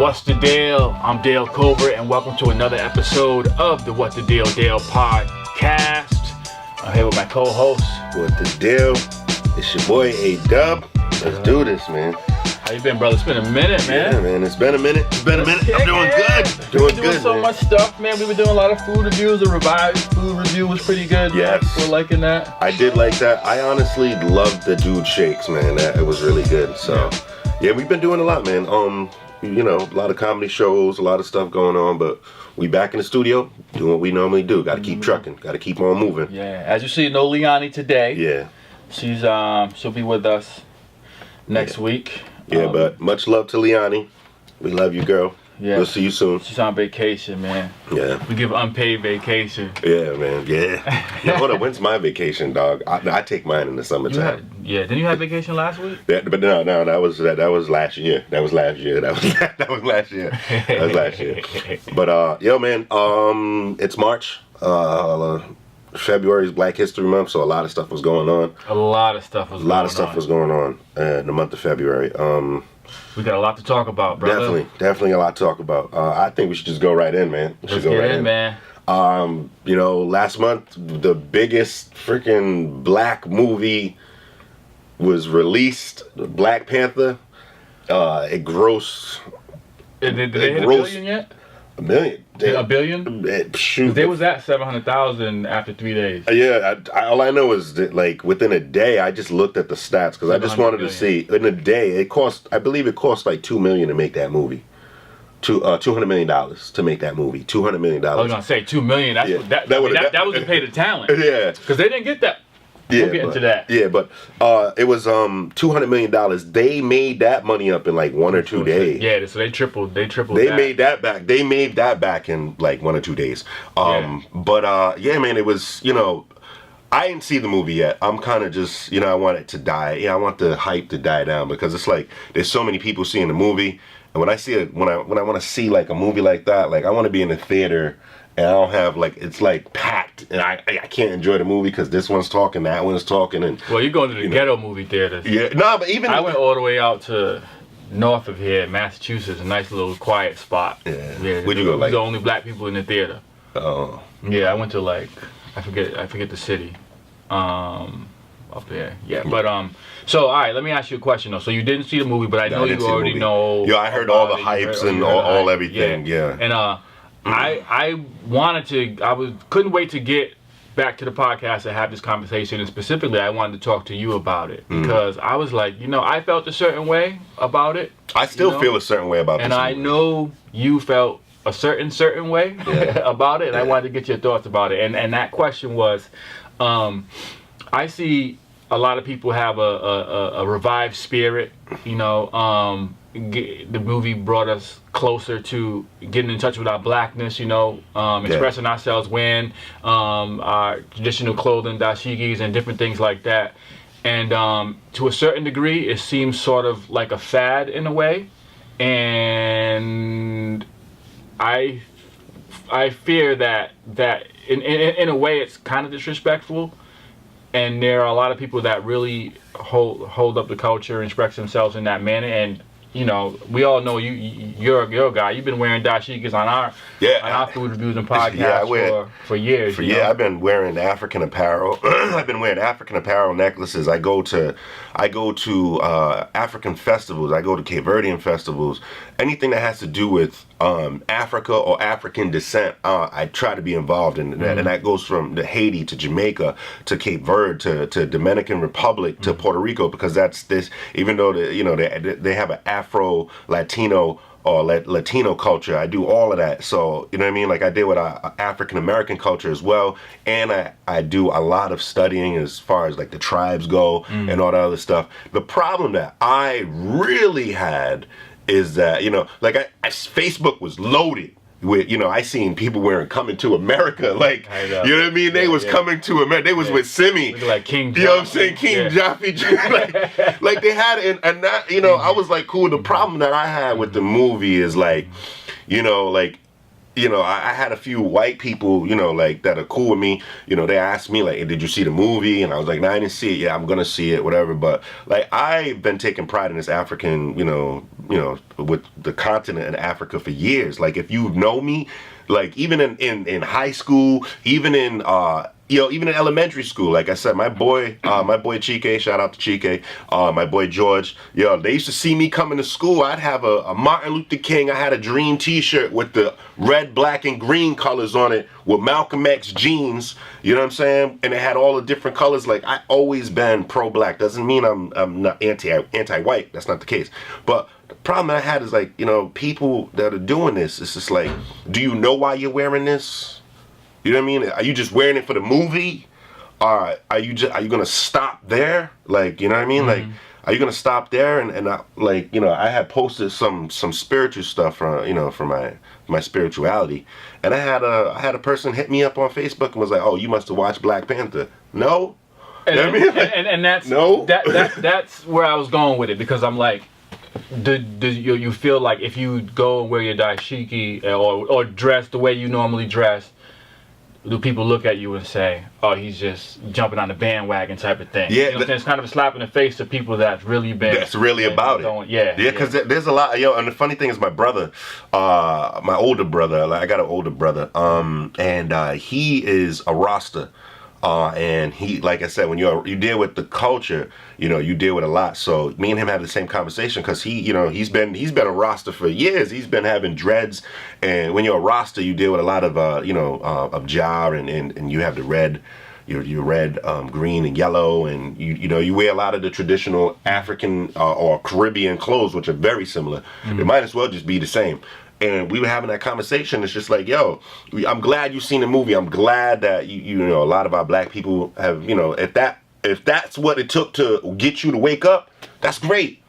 What's the deal? I'm Dale Covert, and welcome to another episode of the What the Deal Dale podcast. I'm here with my co-host. What the deal? It's your boy A-Dub. Let's do this, man. How you been, brother? It's been a minute, man. Yeah, man. It's been a minute. I'm doing good. Doing good, so man. Much stuff, man. We've been doing a lot of food reviews. The revived food review was pretty good. Yes. We're liking that. I did like that. I honestly loved the dude shakes, man. It was really good. So, yeah, we've been doing a lot, man. You know, a lot of comedy shows, a lot of stuff going on, but we back in the studio doing what we normally do. Got to keep trucking. Got to keep on moving. Yeah. As you see, no Liani today. Yeah. She'll be with us next week. Yeah, but much love to Liani. We love you, girl. Yeah. We'll see you soon. She's on vacation, man. Yeah. We give unpaid vacation. Yeah, man. Yeah. Yo, hold on. When's my vacation, dog? I take mine in the summertime. Didn't you have vacation last week? But no, that was last year. That was last year. But yo, man. It's March. February is Black History Month, so a lot of stuff was going on. A lot of stuff was going on in the month of February. We got a lot to talk about, brother. Definitely a lot to talk about. I think we should just go right in, man. Let's get in, man. You know, last month the biggest freaking black movie was released, Black Panther. It grossed. Did they hit $1 billion yet? $1 million. $1 billion? Shoot. They was at 700,000 after 3 days. Yeah, all I know is that, like, within a day, I just looked at the stats because I just wanted to see. In a day, I believe it cost like $2 million to make that movie. $200 million to make that movie. $200 million. I was gonna say $2 million. That was to pay the talent. Yeah, because they didn't get that. Yeah, we'll get into that. Yeah, but it was $200 million. They made that money up in like 1 or 2 days. Yeah, so they tripled. They made that back. They made that back in like 1 or 2 days. But yeah, man, it was, you know, I didn't see the movie yet. I'm kind of just, you know, I want it to die. Yeah, I want the hype to die down because it's like there's so many people seeing the movie, and when I see it, when I want to see like a movie like that, like I want to be in the theater. And I don't have like, it's like packed and I can't enjoy the movie because this one's talking, that one's talking. And well, you're going to the ghetto movie theaters. Yeah, no, but even I went all the way out to north of here, Massachusetts, a nice little quiet spot. Yeah. Where'd you go? Like the only black people in the theater. Oh. Yeah, I went to like, I forget the city. Up there. Yeah. But so all right, let me ask you a question though. So you didn't see the movie, but I know you already know. Yeah, I heard all the hypes and all everything. Yeah. And I couldn't wait to get back to the podcast and have this conversation, and specifically I wanted to talk to you about it because I was like, you know, I felt a certain way about it. I still feel a certain way about it. And I know you felt a certain way about it, and I wanted to get your thoughts about it. And that question was, I see a lot of people have a revived spirit, you know. The movie brought us closer to getting in touch with our blackness, you know, expressing ourselves, wearing our traditional clothing, dashikis, and different things like that. And to a certain degree, it seems sort of like a fad in a way. And I fear that in a way it's kind of disrespectful. And there are a lot of people that really hold up the culture and express themselves in that manner. And you know, we all know you're a guy. You've been wearing dashikis on our food reviews and podcasts for years. I've been wearing African apparel. I've been wearing African apparel necklaces. I go to African festivals. I go to Cape Verdean festivals. Anything that has to do with Africa or African descent, I try to be involved in that. And that goes from Haiti to Jamaica to Cape Verde to Dominican Republic to Puerto Rico, because that's this. Even though they have an Afro Latino or Latino culture, I do all of that. So you know what I mean. Like I deal with African American culture as well, and I do a lot of studying as far as like the tribes go and all that other stuff. The problem that I really had is that, you know, like Facebook was loaded with, you know, I seen people wearing "Coming to America," like, you know what I mean? They was coming to America. They was with Simi. Like King Jaffe. You know what I'm saying? King Jaffe. like they had it, and that, you know, I was like, cool. The problem that I had with the movie is like, you know, like, I had a few white people, like that are cool with me. They asked me like, hey, did you see the movie? And I was like, no, I didn't see it. Yeah, I'm gonna see it, whatever. But like, I've been taking pride in this African, with the continent in Africa for years. Like, if you know me, like even in high school, even in even in elementary school, like I said, my boy Chike, shout out to Chike, my boy George, they used to see me coming to school. I'd have a Martin Luther King, I had a Dream t-shirt with the red, black, and green colors on it with Malcolm X jeans, you know what I'm saying? And it had all the different colors. Like, I always been pro-black. Doesn't mean I'm not anti-white, that's not the case. But the problem I had is like, people that are doing this, it's just like, do you know why you're wearing this? You know what I mean? Are you just wearing it for the movie? Are you gonna stop there? Like, you know what I mean? Like, are you gonna stop there? And I had posted some spiritual stuff for my spirituality, and I had a person hit me up on Facebook and was like, "Oh, you must have watched Black Panther." No. And, you know what I mean? Like, and that's no. That's where I was going with it, because I'm like, do you feel like if you go and wear your dashiki or dress the way you normally dress, do people look at you and say, "Oh, he's just jumping on the bandwagon" type of thing? Yeah, it's kind of a slap in the face to people that's really about it. Yeah, because there's a lot. And the funny thing is, my brother, my older brother, like I got an older brother, and he is a Rasta. And he, like I said, when you deal with the culture, you deal with a lot. So me and him had the same conversation, because he's been a Rasta for years. He's been having dreads, and when you're a Rasta, you deal with a lot of of jar, and you have the red, your red, green, and yellow, and you wear a lot of the traditional African or Caribbean clothes, which are very similar. It might as well just be the same. And we were having that conversation. It's just like, yo, I'm glad you've seen the movie. I'm glad that a lot of our black people have, if that's what it took to get you to wake up, that's great.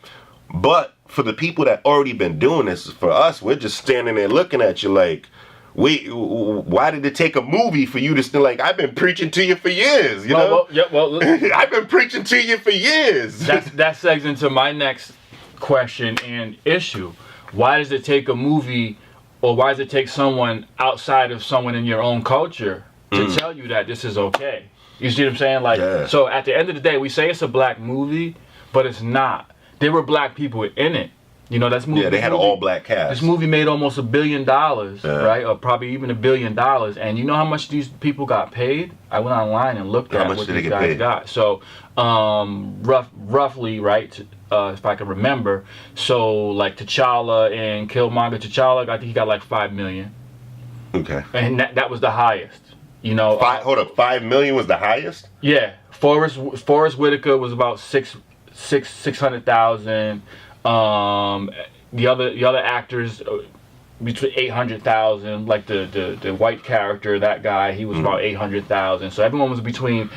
But for the people that already been doing this, for us, we're just standing there looking at you like, wait, why did it take a movie for you to still, like, I've been preaching to you for years, you know? I've been preaching to you for years. That segs into my next question and issue. Why does it take a movie, or why does it take someone outside of someone in your own culture to tell you that this is okay? You see what I'm saying? Like, so at the end of the day, we say it's a black movie, but it's not. There were black people in it. That's movie. Yeah, they had an all-black cast. This movie made almost $1 billion, right? Or probably even $1 billion. And you know how much these people got paid? I went online and looked at what these guys got. So, roughly, right? If I can remember, so like T'Challa and Killmonger, T'Challa, I think he got like $5 million. Okay. And that was the highest. Hold up, $5 million was the highest? Yeah. Forrest Whitaker was about 600,000. The other actors between 800,000, like the white character, that guy, he was about 800,000. So everyone was between,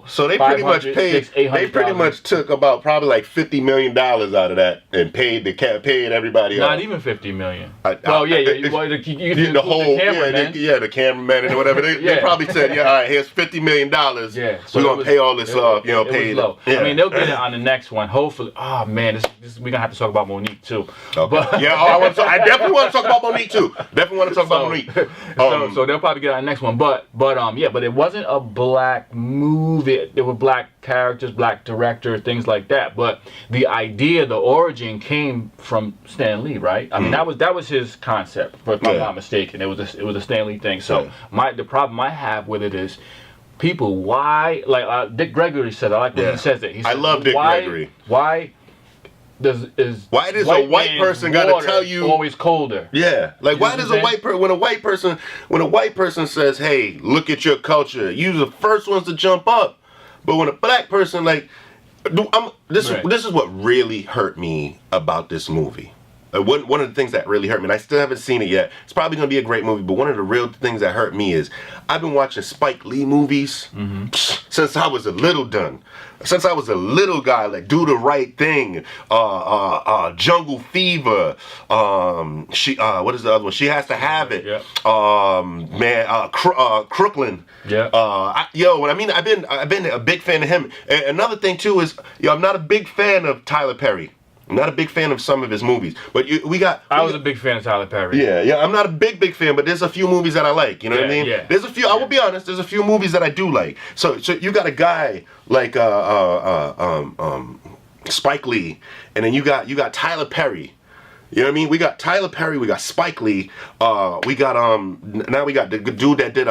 So they pretty much paid. They pretty much took about probably like $50 million out of that and paid everybody. Not even $50 million. The cameraman and whatever. They probably said, all right, here's $50 million. Yeah, so we're gonna pay all this off. Pay it. Low. Yeah. I mean, they'll get it on the next one. Hopefully. Oh man, this we're gonna have to talk about Monique too. Okay. But, I definitely want to talk about Monique too. Definitely want to talk about Monique. So they'll probably get on the next one. But it wasn't a black movie. There were black characters, black director, things like that. But the idea, the origin came from Stan Lee, right? I mean, that was his concept, if I'm not mistaken. It was a Stan Lee thing. So the problem I have with it is, people, why, like Dick Gregory said, I like when he says it. He said, I love Dick Gregory. Why does a white person gotta tell you always colder? Yeah, like why does when a white person says, "Hey, look at your culture," you're the first ones to jump up. But when a black person this is what really hurt me about this movie. One of the things that really hurt me, and I still haven't seen it yet. It's probably gonna be a great movie, but one of the real things that hurt me is I've been watching Spike Lee movies since I was a little guy, like Do the Right Thing, Jungle Fever, what is the other one? She Has to Have It, Crooklyn. I've been a big fan of him. And another thing too is, I'm not a big fan of Tyler Perry. I'm not a big fan of some of his movies, but I was a big fan of Tyler Perry. Yeah. I'm not a big fan, but there's a few movies that I like. You know what I mean? Yeah. There's a few. I will be honest. There's a few movies that I do like. So you got a guy like Spike Lee, and then you got Tyler Perry. You know what I mean? We got Tyler Perry, we got Spike Lee, we got now we got the dude that did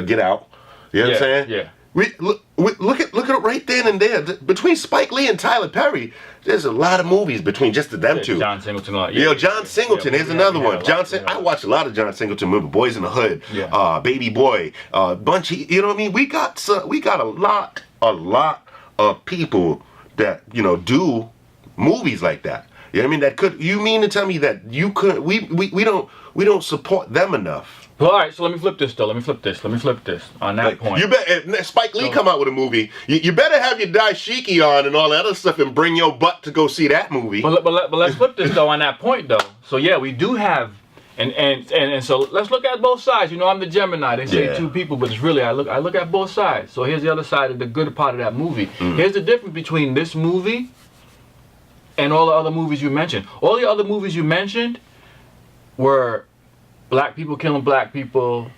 Get Out. You know what I'm saying? Yeah. Look at it right then and there. Between Spike Lee and Tyler Perry, there's a lot of movies between just them two. John Singleton. John Singleton is another one. I watched a lot of John Singleton movies. Boys in the Hood, Baby Boy, bunch of, you know what I mean? We got a lot of people that, you know, do movies like that. You know what I mean? You mean to tell me that you could we don't support them enough? Well, all right, so let me flip this on that point. You bet if Spike Lee come out with a movie, you better have your dashiki on and all that other stuff and bring your butt to go see that movie. But let's flip this though on that point though. So yeah, we do have and so let's look at both sides. You know, I'm the Gemini. They say two people, but it's really I look at both sides. So here's the other side of the good part of that movie. Here's the difference between this movie and all the other movies you mentioned. All the other movies you mentioned were black people killing black people.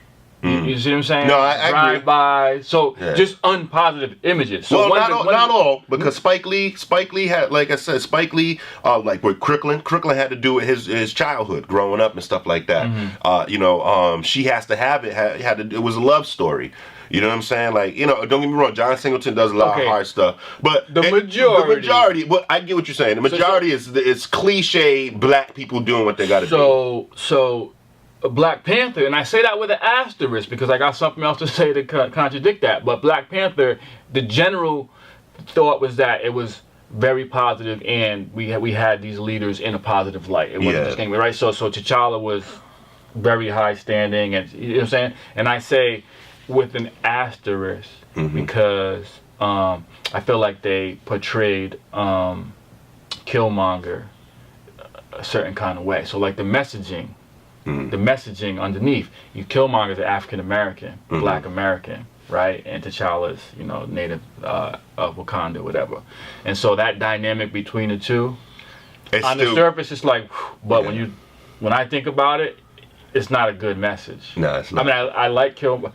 You see what I'm saying? No, I agree. Drive-by. So just unpositive images. So well, not all, because Spike Lee had, like I said, like with Crooklyn had to do with his childhood, growing up and stuff like that. You know, She Has to Have It it was a love story. You know what I'm saying? Like, you know, don't get me wrong, John Singleton does a lot of hard stuff. But the majority, but I get what you're saying. The majority is cliche black people doing what they gotta do. So Black Panther, and I say that with an asterisk because I got something else to say to contradict that. But Black Panther, the general thought was that it was very positive, and we had these leaders in a positive light. It wasn't this thing, right? So T'Challa was very high standing, and you know what I'm saying. And I say with an asterisk because I feel like they portrayed Killmonger a certain kind of way. So like the messaging underneath, Killmonger's an African American, Black American, right? And T'Challa's, you know, native of Wakanda, whatever. And so that dynamic between the two, on the surface, it's like, but when I think about it, it's not a good message. No, it's not. I mean, I like Killmonger.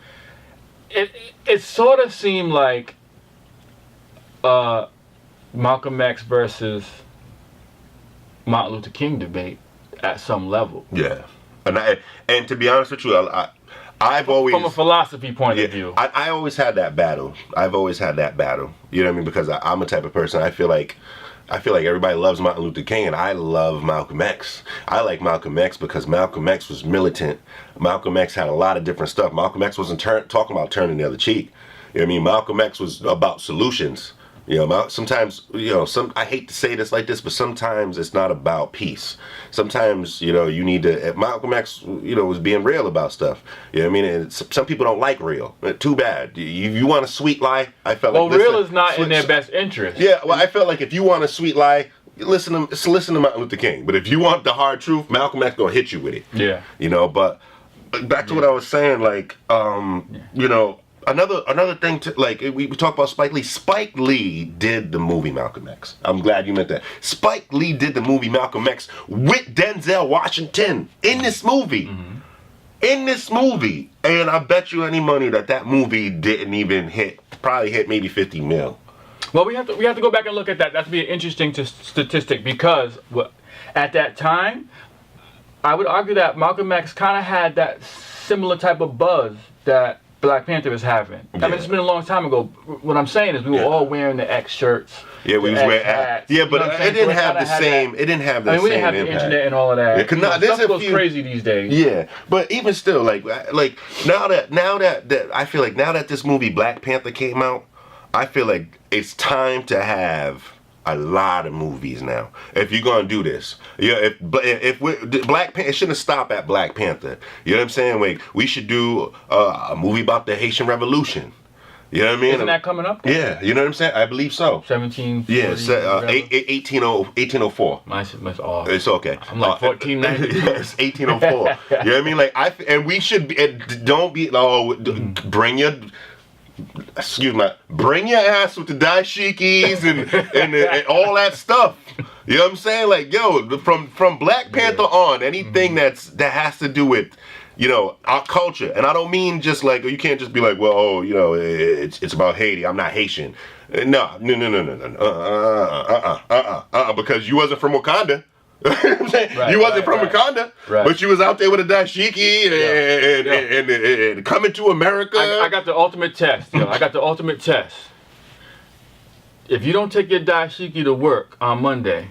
It sort of seemed like Malcolm X versus Martin Luther King debate at some level. Yeah. And to be honest with you, I've always, from a philosophy point of view, I always had that battle. I've always had that battle. You know what I mean? Because I'm a type of person. I feel like everybody loves Martin Luther King, and I love Malcolm X. I like Malcolm X because Malcolm X was militant. Malcolm X had a lot of different stuff. Malcolm X wasn't talking about turning the other cheek. You know what I mean? Malcolm X was about solutions. You know, sometimes, you know, I hate to say this like this, but sometimes it's not about peace. Sometimes, you know, you need to, Malcolm X, you know, was being real about stuff. You know what I mean? And some people don't like real. Too bad. You want a sweet lie? I felt like, real is not in their best interest. Yeah, well, I felt like if you want a sweet lie, listen to Martin Luther King. But if you want the hard truth, Malcolm X gonna hit you with it. Yeah. You know, but back to what I was saying, like, you know, Another thing to, like, we talk about Spike Lee. Spike Lee did the movie Malcolm X. I'm glad you meant that. Spike Lee did the movie Malcolm X with Denzel Washington in this movie. In this movie. And I bet you any money that movie didn't even probably hit maybe 50 mil. Well, we have to go back and look at that. That's be an interesting statistic because at that time, I would argue that Malcolm X kind of had that similar type of buzz that Black Panther is having. I mean, it's been a long time ago. What I'm saying is we were all wearing the X shirts. Yeah, we was wearing hats. Yeah, but it didn't have the same. It didn't have the same. We didn't have the internet and all of that. Yeah, stuff goes crazy these days. Yeah, but even still, like now that I feel like now that this movie Black Panther came out, I feel like it's time to have a lot of movies now. If you're gonna do this, if Black Panther, it shouldn't stop at Black Panther. You know what I'm saying? Like, we should do a movie about the Haitian Revolution. You know what I mean? Isn't that coming up? Yeah, you know what I'm saying? I believe so. 1740. Yeah, 1804. My off. It's okay. I'm like 1490. It's 1804. You know what I mean? Like, and we should be. Don't be. Bring your excuse me, bring your ass with the dashikis and all that stuff. You know what I'm saying? Like, yo, from Black Panther on, anything that has to do with, you know, our culture. And I don't mean just like, you can't just be like, well, oh, you know, it's about Haiti. I'm not Haitian. No, because you wasn't from Wakanda. You wasn't from Wakanda, but you was out there with a dashiki and coming to America. I got the ultimate test, yo. I got the ultimate test. If you don't take your dashiki to work on Monday,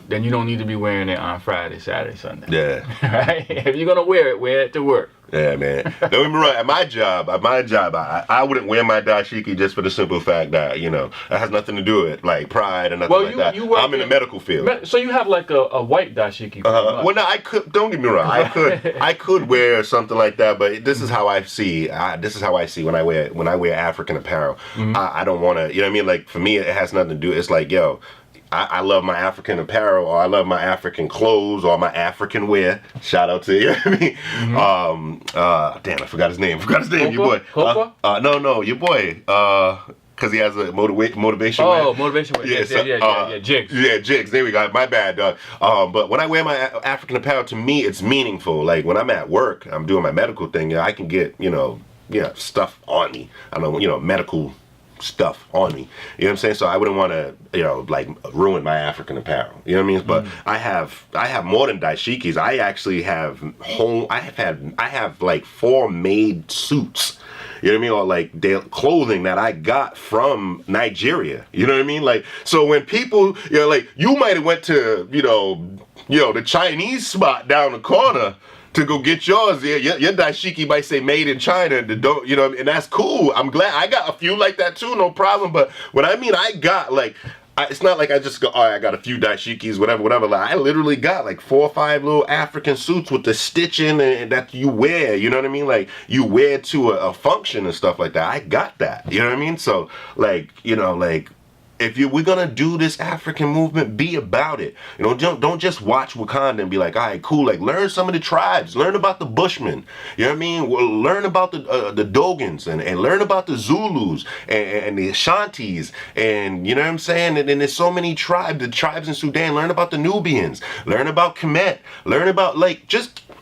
then you don't need to be wearing it on Friday, Saturday, Sunday. Yeah. Right? If you're gonna wear it to work. Yeah, man. Don't get me wrong. At my job, I wouldn't wear my dashiki just for the simple fact that, you know, it has nothing to do with like pride or nothing like that. I'm in the medical field. So you have like a white dashiki. Well, no, I could. Don't get me wrong. I could wear something like that, but this is how I see. This is how I see when I wear African apparel. I don't want to. You know what I mean? Like for me, it has nothing to do. It's like, yo, I love my African apparel, or I love my African clothes, or my African wear. Shout out to you. Know what I mean? Damn, I forgot his name. Your boy. No, your boy. Because he has a motivation. Oh, motivation wear. Yeah, Jigs. Yeah, Jigs. There we go. My bad, dog. But when I wear my African apparel, to me, it's meaningful. Like when I'm at work, I'm doing my medical thing. I can get stuff on me. I don't know, medical stuff on me. You know what I'm saying? So I wouldn't want to, like ruin my African apparel. You know what I mean? But I have more than dashikis. I actually have I have like 4 made suits. You know what I mean? Or like clothing that I got from Nigeria. You know what I mean? Like, so when people, like you might have went to, the Chinese spot down the corner to go get yours. Yeah, your dashiki might say made in China, and that's cool. I'm glad I got a few like that too, no problem. But when I mean I got like, it's not like I just go, all right, I got a few dashikis, whatever. Like I literally got like 4 or 5 little African suits with the stitching and that you wear. You know what I mean? Like you wear to a function and stuff like that. I got that. You know what I mean? So like, if we're gonna do this African movement, be about it. Don't just watch Wakanda and be like, all right, cool. Like learn some of the tribes, learn about the Bushmen. You know what I mean? Well, learn about the Dogons and learn about the Zulus and the Ashantis and you know what I'm saying. And then there's so many tribes, the tribes in Sudan. Learn about the Nubians. Learn about Kemet. Learn about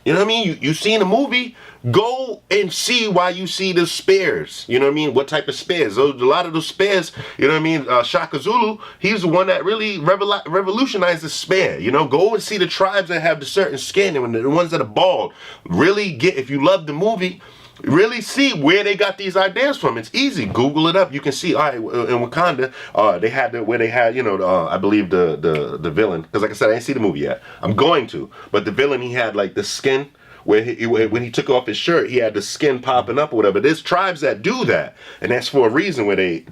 you know what I mean? You seen a movie. Go and see why you see the spears. You know what I mean? What type of spears? A lot of those spears, you know what I mean? Shaka Zulu, he's the one that really revolutionized the spear. Go and see the tribes that have the certain skin and the ones that are bald. Really if you love the movie, really see where they got these ideas from. It's easy. Google it up. You can see, all right, in Wakanda, they had I believe the villain, because like I said, I didn't see the movie yet. I'm going to. But the villain, he had like the skin, when he took off his shirt, he had the skin popping up or whatever. There's tribes that do that, and that's for a reason, where they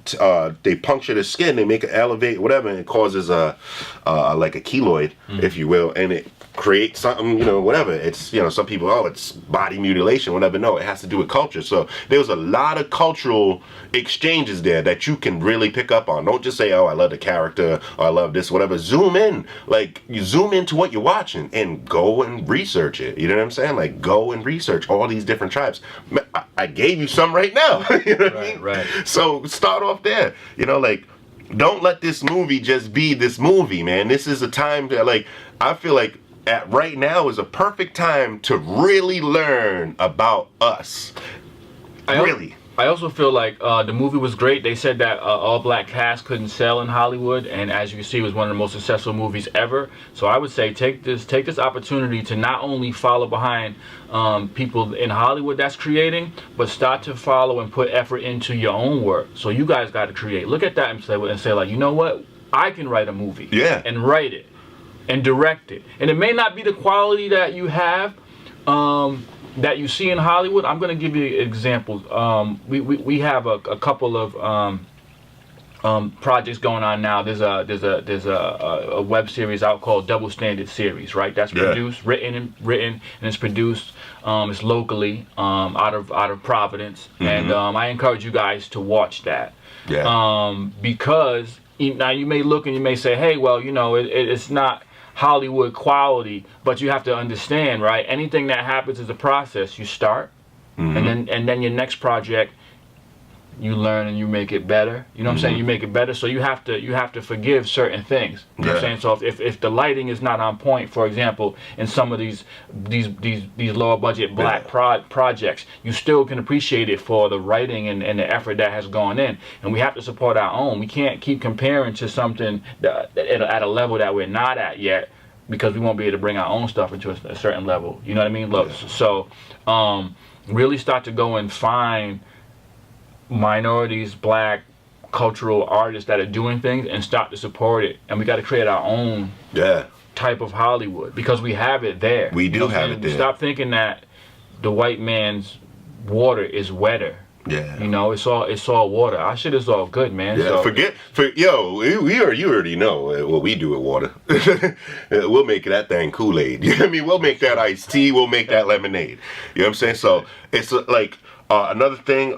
puncture the skin, they make it elevate, whatever, and it causes like a keloid, if you will, and it create something, whatever. It's, some people, it's body mutilation, whatever. No, it has to do with culture. So there was a lot of cultural exchanges there that you can really pick up on. Don't just say, oh, I love the character, or I love this, whatever. Zoom in. Like, you zoom into what you're watching and go and research it. You know what I'm saying? Like, go and research all these different tribes. I gave you some right now. You know what I mean? Right. So start off there. Don't let this movie just be this movie, man. This is a time to, I feel like right now is a perfect time to really learn about us. I also feel like the movie was great. They said that all black cast couldn't sell in Hollywood, and as you can see, it was one of the most successful movies ever. So I would say take this opportunity to not only follow behind people in Hollywood that's creating, but start to follow and put effort into your own work. So you guys got to create. Look at that and say like, you know what? I can write a movie. Yeah. And write it. And direct it. And it may not be the quality that you have, that you see in Hollywood. I'm going to give you examples. We have a couple of projects going on now. There's a web series out called Double Standard Series, right? That's produced, written, and it's produced. It's locally out of Providence, and I encourage you guys to watch that. Yeah. Because now you may look and you may say, hey, well, it's not Hollywood quality, but you have to understand, right? Anything that happens is a process. You start, and then your next project, you learn and you make it better. You know what I'm saying? You make it better, so you have to forgive certain things. You know what I'm saying? So if the lighting is not on point, for example, in some of these lower budget black projects, you still can appreciate it for the writing and the effort that has gone in. And we have to support our own. We can't keep comparing to something that at a level that we're not at yet, because we won't be able to bring our own stuff into a certain level. You know what I mean? Look, so really start to go and find minorities, black cultural artists that are doing things, and start to support it. And we got to create our own type of Hollywood, because we have it there. We do have it there. Stop thinking that the white man's water is wetter. Yeah. You know, it's all water. Our shit is all good, man. Yeah, So, you already know what we do with water. We'll make that thing Kool-Aid. You know what I mean? We'll make that iced tea. We'll make that lemonade. You know what I'm saying? So it's like another thing.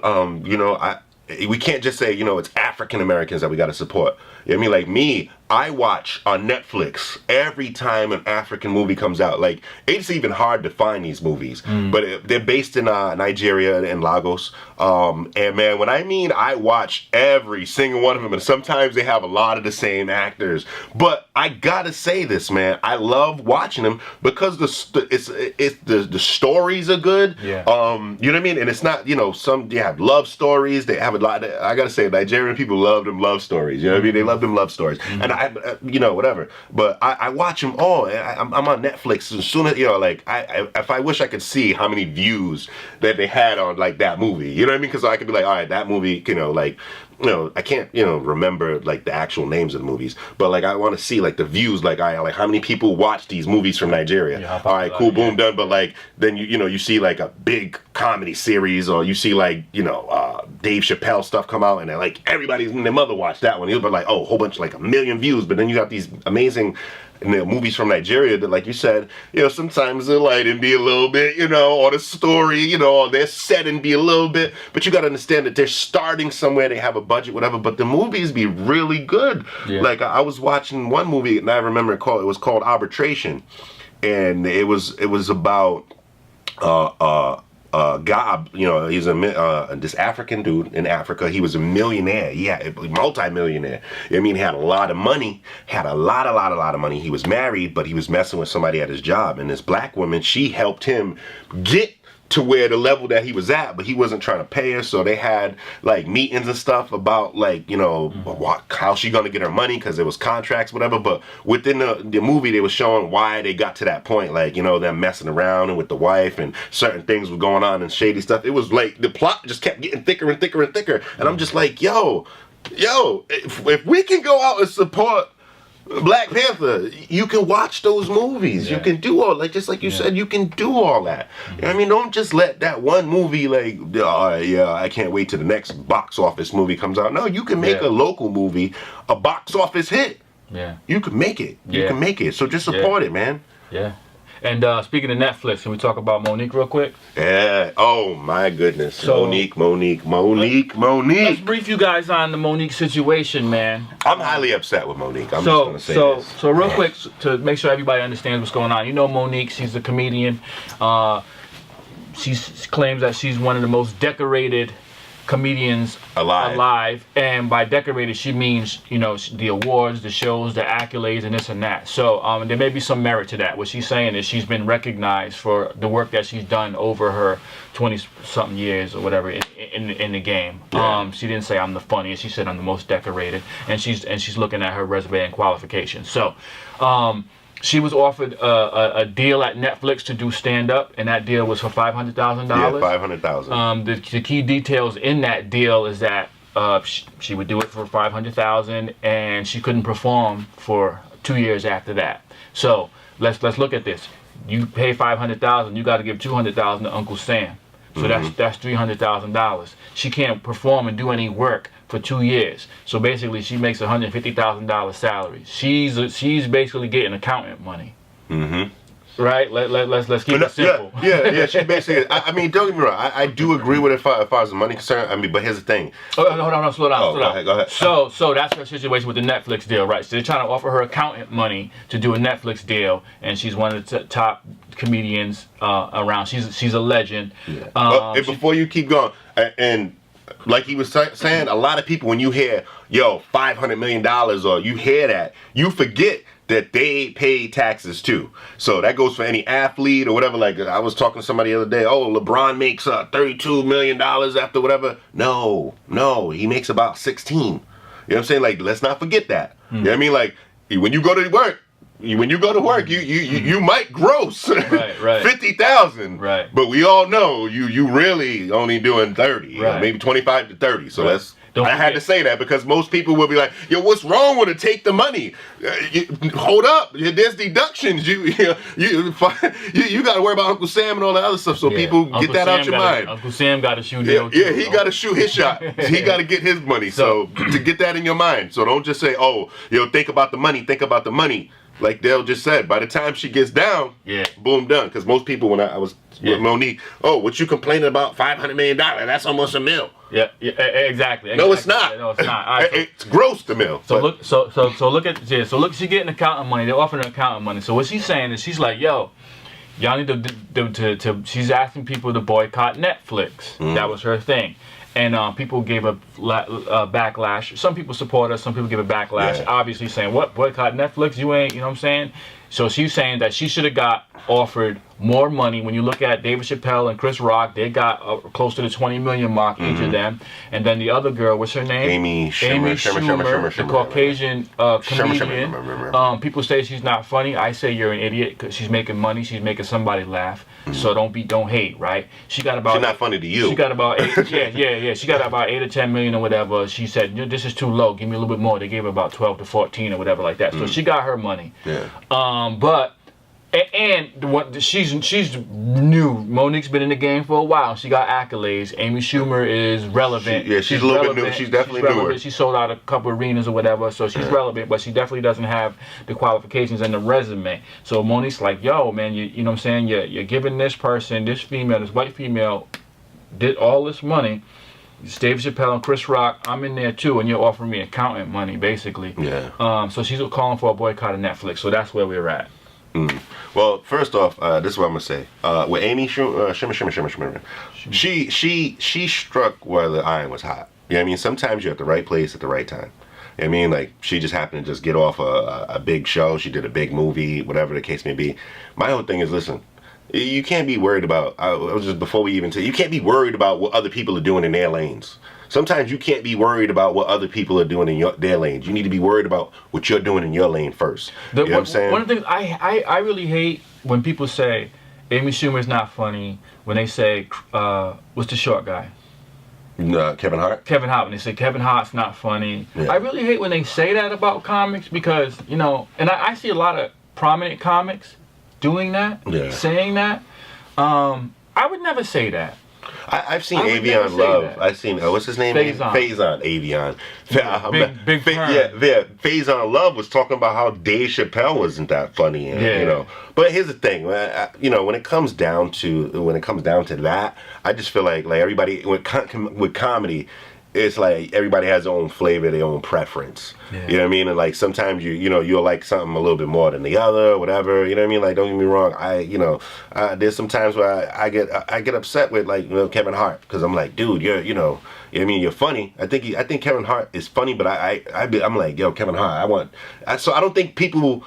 We can't just say, it's African Americans that we got to support. You know what I mean? Like me, I watch on Netflix every time an African movie comes out. Like, it's even hard to find these movies, but they're based in Nigeria and Lagos. And man, when I watch every single one of them, and sometimes they have a lot of the same actors. But I gotta say this, man, I love watching them because the stories are good. Yeah. You know what I mean? And it's not, they have love stories. They have a lot. I gotta say, Nigerian people love them love stories. You know what I mean? They love them love stories. And whatever. But I watch them all. I'm on Netflix. As soon as if I wish I could see how many views that they had on like that movie. You know what I mean? Because I could be like, all right, that movie. I can't remember like the actual names of the movies, but like I want to see like the views. Like how many people watch these movies from Nigeria? Yeah, all right, cool, boom, done. But like then you see like a big comedy series, or you see like Dave Chappelle stuff come out, and like everybody's and their mother watched that one. You'll be like, oh, a whole bunch, like 1 million views. But then you got these amazing movies from Nigeria that, like you said, sometimes the lighting be a little bit, or the story, or their setting be a little bit. But you got to understand that they're starting somewhere. They have a budget, whatever. But the movies be really good. Yeah. Like I was watching one movie, and I remember it was called Arbitration, and it was about God, he's this African dude in Africa. He was a millionaire. Yeah, multi-millionaire. I mean, he had a lot of money. Had a lot of money. He was married, but he was messing with somebody at his job. And this black woman, she helped him get to where the level that he was at, but he wasn't trying to pay her. So they had like meetings and stuff about like, how she gonna get her money, because there was contracts, whatever. But within the movie, they were showing why they got to that point, like, them messing around and with the wife, and certain things were going on and shady stuff. It was like the plot just kept getting thicker and thicker and thicker. And I'm just like, yo, if we can go out and support Black Panther, you can watch those movies. Yeah. You can do all, like, just like you said, you can do all that. You know what I mean? Don't just let that one movie, like, I can't wait till the next box office movie comes out. No, you can make a local movie a box office hit. Yeah. You can make it. You can make it. So just support it, man. Yeah. And speaking of Netflix, can we talk about Monique real quick? Yeah. Oh my goodness. So, Monique. Let's brief you guys on the Monique situation, man. I'm highly upset with Monique. I'm just gonna say this. So real quick, to make sure everybody understands what's going on. Monique, she's a comedian. She claims that she's one of the most decorated comedians alive, and by decorated she means the awards, the shows, the accolades, and this and that. So there may be some merit to that. What she's saying is she's been recognized for the work that she's done over her 20-something years or whatever in the game. Yeah. She didn't say I'm the funniest. She said I'm the most decorated, and she's looking at her resume and qualifications. So she was offered a deal at Netflix to do stand-up, and that deal was for $500,000. Yeah, $500,000. The key details in that deal is that she would do it for $500,000, and she couldn't perform for 2 years after that. So let's look at this. You pay $500,000, you got to give $200,000 to Uncle Sam. So that's $300,000. She can't perform and do any work for 2 years. So basically, she makes $150,000 salary. She's basically getting accountant money. Mm-hmm. Right? Let's keep it simple. Yeah. She basically. I mean, don't get me wrong. I do agree with it as far as the money concerned. I mean, but here's the thing. Hold on, slow down. Go ahead. So that's her situation with the Netflix deal, right? So they're trying to offer her accountant money to do a Netflix deal, and she's one of the top comedians around. She's a legend. Yeah. Before you keep going, and like he was saying, a lot of people, when you hear, yo, $500 million, or you hear that, you forget that they pay taxes too. So that goes for any athlete or whatever. Like I was talking to somebody the other day, oh, LeBron makes $32 million after whatever. No, he makes about 16. You know what I'm saying? Like, let's not forget that. You know what I mean? Like, when you go to work, you might gross right. 50,000, right? But we all know you really only doing 30, right. Maybe 25 to 30. So right. I had to say that because most people will be like, yo, what's wrong with it? Take the money. Hold up, there's deductions. You got to worry about Uncle Sam and all that other stuff. So people Uncle get that Sam out your mind. Uncle Sam got to shoot. Yeah, he got to shoot his shot. He got to get his money. So to get that in your mind. So don't just say, oh, think about the money. Think about the money. Like Dale just said, by the time she gets down, boom, done. Because most people, when I was with Monique, oh, what you complaining about? $500 million? That's almost a mil. Yeah, exactly. No, it's not. No, it's not. Right, it's gross the mil. So look, she's getting accountant money. They're offering her accountant money. So what she's saying is, she's like, yo, y'all need to she's asking people to boycott Netflix. That was her thing. And people gave a backlash. Some people support us. Some people give a backlash. Obviously saying, what, boycott Netflix? You ain't, you know what I'm saying? So she's saying that she should have got offered more money. When you look at David Chappelle and Chris Rock, they got close to the 20 million mark, each of them. And then the other girl, what's her name? Amy Schumer, the Caucasian comedian. People say she's not funny. I say you're an idiot because she's making money. She's making somebody laugh. So don't hate, right? She's not funny to you. She got about 8, She got about 8 or 10 million or whatever. She said, this is too low. Give me a little bit more. They gave her about 12 to 14 or whatever like that. So she got her money. But she's new. Monique's been in the game for a while. She got accolades. Amy Schumer is relevant. She's a little bit new. She's definitely newer. She sold out a couple arenas or whatever, so she's relevant, but she definitely doesn't have the qualifications and the resume. So Monique's like, yo, man, you know what I'm saying? You're giving this person, this white female, did all this money. It's Dave Chappelle and Chris Rock, I'm in there too, and you're offering me accountant money, basically. So she's calling for a boycott of Netflix. So that's where we're at. Well, first off, this is what I'm gonna say. With Amy Schumer, she struck where the iron was hot. You know what I mean? Sometimes you're at the right place at the right time. You know what I mean? Like, she just happened to just get off a big show. She did a big movie, whatever the case may be. My whole thing is, listen, you can't be worried about, you can't be worried about what other people are doing in their lanes. Sometimes you can't be worried about what other people are doing in their lanes. You need to be worried about what you're doing in your lane first. You know what I'm saying? One of the things I really hate when people say Amy Schumer's not funny, when they say, what's the short guy? Kevin Hart? Kevin Hart. When they say Kevin Hart's not funny. I really hate when they say that about comics because, and I see a lot of prominent comics doing that, saying that. I would never say that. I've seen Avion Love. I've seen what's his name? Faison. Avion. Big Faison Love was talking about how Dave Chappelle wasn't that funny, and, But here's the thing, when it comes down to that, I just feel like everybody with comedy, it's like everybody has their own flavor, their own preference. You know what I mean? And like sometimes you'll like something a little bit more than the other, whatever. You know what I mean? Like, don't get me wrong. There's some times where I get upset with Kevin Hart because I'm like, dude, you're funny. I think Kevin Hart is funny, but I'm like, yo, Kevin Hart, so I don't think people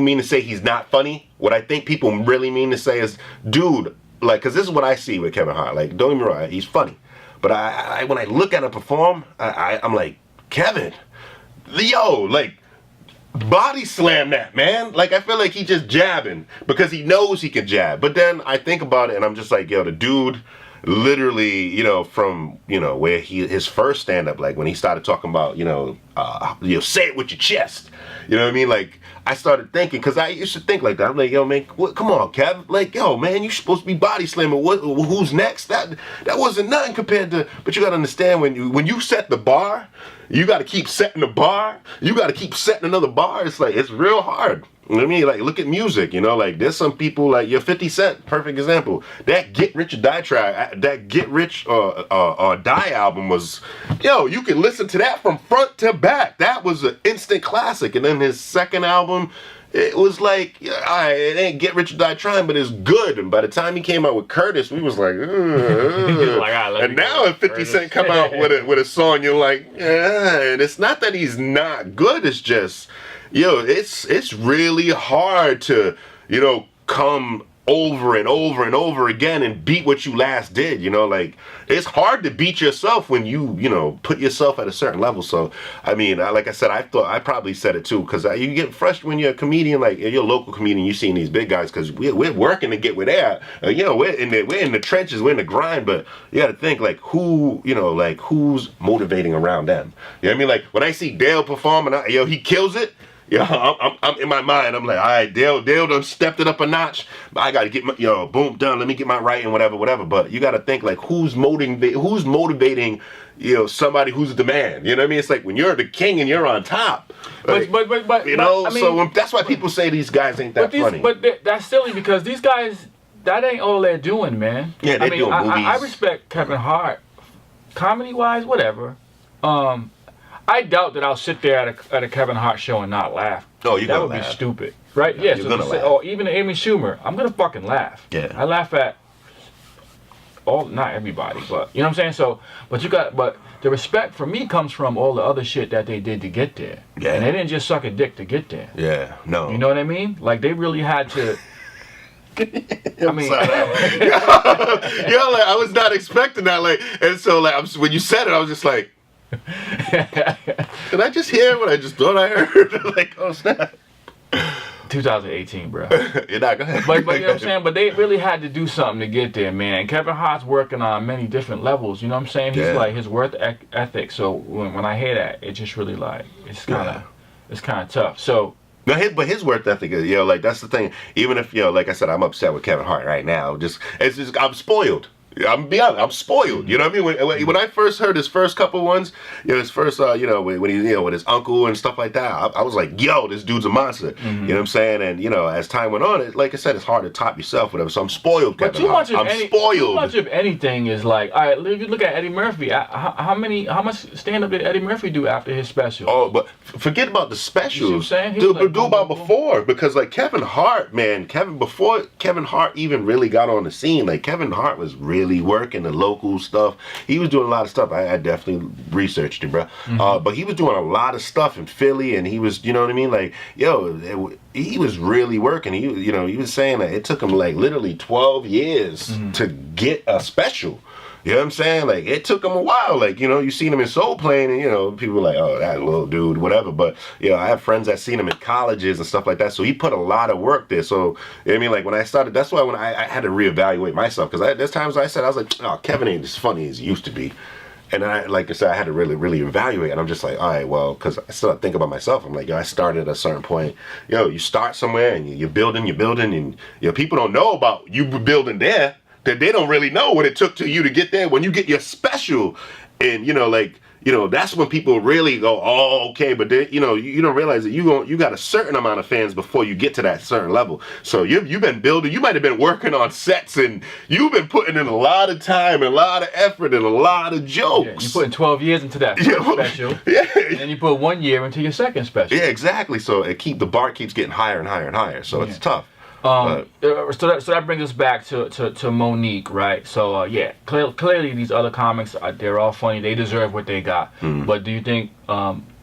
mean to say he's not funny. What I think people really mean to say is, dude, like, because this is what I see with Kevin Hart. Like, don't get me wrong, he's funny. But when I look at him perform, I'm like, Kevin, like, body slam that, man. Like, I feel like he just jabbing because he knows he can jab. But then I think about it and I'm just like, yo, the dude literally, from, where his first stand-up, like when he started talking about, say it with your chest. You know what I mean? Like, I started thinking, because I used to think like that. I'm like, yo, man, come on, Kev. Like, yo, man, you're supposed to be body slamming. Who's next? That wasn't nothing compared to, but you got to understand, when you set the bar, you got to keep setting the bar. You got to keep setting another bar. It's like, it's real hard. You know what I mean? Like, look at music, like there's some people, like your 50 Cent, perfect example. That Get Rich or Die album was, you can listen to that from front to back. That was an instant classic. And then his second album, it was like, it ain't get rich or die trying, but it's good. And by the time he came out with Curtis, we was like, and now if 50 Cent come out with a song, you're like, and it's not that he's not good. It's just, it's really hard to, come over and over and over again and beat what you last did. Like, it's hard to beat yourself when you put yourself at a certain level. So I mean, like I said, I probably said it too, because you get frustrated when you're a comedian, like you're a local comedian, you seeing these big guys, because we're working to get where they're at. We're in the trenches, we're in the grind, but you got to think like who's motivating around them. You know what I mean? Like when I see Dale perform and he kills it. I'm in my mind. I'm like, all right, Dale done stepped it up a notch. But I got to get my, boom, done. Let me get my writing, whatever. But you got to think like who's motivating, somebody who's the man. You know what I mean? It's like when you're the king and you're on top. Like, but I mean, so that's why people say these guys ain't that funny. But that's silly, because these guys, that ain't all they're doing, man. Yeah, they're doing movies. I respect Kevin Hart, comedy wise, whatever. I doubt that I'll sit there at a Kevin Hart show and not laugh. Oh, you're gonna laugh. That would be stupid, right? Yeah, you're gonna laugh. Or even Amy Schumer, I'm gonna fucking laugh. Yeah. I laugh at not everybody, but you know what I'm saying. So, but the respect for me comes from all the other shit that they did to get there. Yeah. And they didn't just suck a dick to get there. Yeah. No. You know what I mean? Like they really had to. I mean, like, I was not expecting that. Like, and so like when you said it, I was just like. Did I just hear what I just thought I heard? Like, oh snap. 2018, bro. You're not gonna. But you know what I'm saying? But they really had to do something to get there, man. Kevin Hart's working on many different levels. You know what I'm saying? He's like his work ethic. So when I hear that, it just really like it's kind of tough. So. No, his work ethic is, like that's the thing. Even if like I said, I'm upset with Kevin Hart right now. It's just I'm spoiled. I'm be honest, I'm spoiled. You know what I mean? When I first heard his first couple ones, his first, when he, with his uncle and stuff like that, I was like, yo, this dude's a monster. You know what I'm saying? And as time went on, like I said, it's hard to top yourself, whatever. So I'm spoiled, Kevin Hart. I'm spoiled. Too much of anything is like, all right. If you look at Eddie Murphy, how much stand up did Eddie Murphy do after his special? Oh, but forget about the specials. You know what I'm saying? Do about before, because like Kevin Hart, man, before Kevin Hart even really got on the scene, like Kevin Hart was really working the local stuff. He was doing a lot of stuff. I definitely researched it, bro. But he was doing a lot of stuff in Philly, and he was, you know what I mean? Like, he was really working. He was saying that it took him like literally 12 years to get a special. You know what I'm saying? Like, it took him a while. Like, you seen him in Soul Plane, and, people were like, oh, that little dude, whatever. But, I have friends that seen him in colleges and stuff like that. So he put a lot of work there. So, you know what I mean? Like, when I started, that's why when I had to reevaluate myself. Because there's times I was like, oh, Kevin ain't as funny as he used to be. And like I said, I had to really, really evaluate. And I'm just like, all right, well, because I still think about myself. I'm like, I started at a certain point. You start somewhere and you're building, and people don't know about you building there. That they don't really know what it took to you to get there. When you get your special, and that's when people really go, oh, okay. But then, you don't realize that you got a certain amount of fans before you get to that certain level. So you've been building. You might have been working on sets, and you've been putting in a lot of time, and a lot of effort, and a lot of jokes. Yeah, you putting 12 years into that first special. Yeah. And then you put 1 year into your second special. Yeah, exactly. So the bar keeps getting higher and higher and higher. So it's tough. So that brings us back to Monique, right? So clearly these other comics, they're all funny. They deserve what they got. But do you think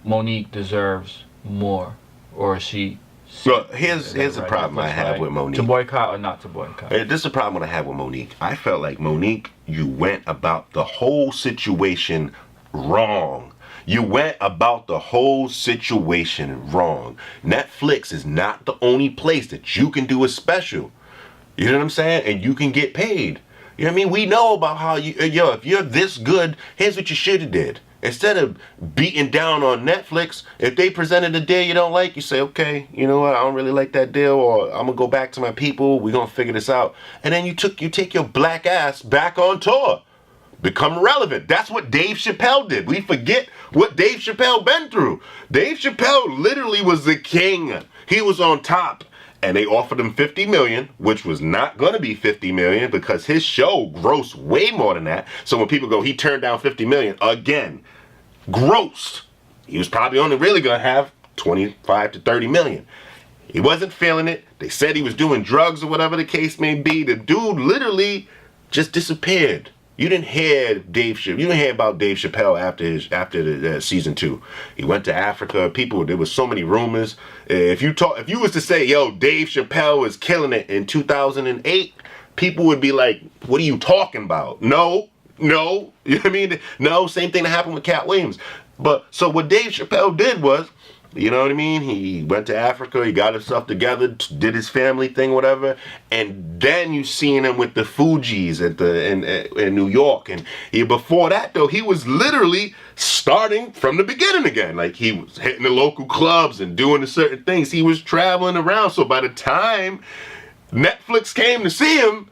Monique deserves more, or is she? Well, here's the problem I have with Monique. To boycott or not to boycott? This is the problem I have with Monique. I felt like Monique, you went about the whole situation wrong. You went about the whole situation wrong. Netflix is not the only place that you can do a special. You know what I'm saying? And you can get paid. You know what I mean? We know about how if you're this good, here's what you should have did. Instead of beating down on Netflix, if they presented a deal you don't like, you say, okay, you know what, I don't really like that deal, or I'm gonna go back to my people, we're gonna figure this out. And then you take your black ass back on tour. Become relevant. That's what Dave Chappelle did. We forget what Dave Chappelle been through. Dave Chappelle literally was the king. He was on top. And they offered him $50 million, which was not going to be $50 million because his show grossed way more than that. So when people go, he turned down $50 million, again, grossed. He was probably only really going to have 25 to 30 million. He wasn't feeling it. They said he was doing drugs or whatever the case may be. The dude literally just disappeared. You didn't hear about Dave Chappelle after the season 2. He went to Africa. There was so many rumors. If you was to say, yo, Dave Chappelle is killing it in 2008, people would be like, what are you talking about? No. You know what I mean? No, same thing that happened with Cat Williams. But so what Dave Chappelle did was, you know what I mean? He went to Africa, he got himself together, did his family thing, whatever, and then you seen him with the Fugees in New York. And before that, though, he was literally starting from the beginning again. Like, he was hitting the local clubs and doing the certain things. He was traveling around. So by the time Netflix came to see him,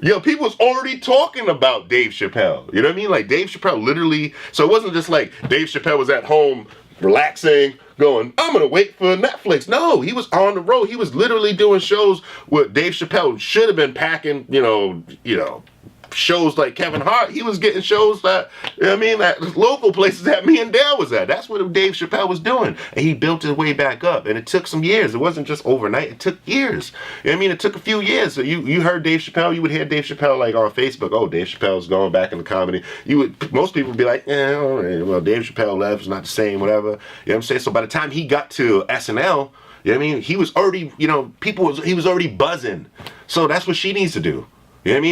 people was already talking about Dave Chappelle. You know what I mean? Like, Dave Chappelle literally, so it wasn't just like Dave Chappelle was at home relaxing, going, I'm gonna wait for Netflix. No, he was on the road. He was literally doing shows with Dave Chappelle. Should have been packing, shows like Kevin Hart. He was getting shows that, that local places that me and Dale was at. That's what Dave Chappelle was doing. And he built his way back up. And it took some years. It wasn't just overnight. It took years. It took a few years. So you heard Dave Chappelle, you would hear Dave Chappelle like on Facebook, oh, Dave Chappelle's going back into comedy. Most people would be like, all right, well, Dave Chappelle left, it's not the same, whatever. You know what I'm saying? So by the time he got to SNL, he was already, he was already buzzing. So that's what she needs to do. You know what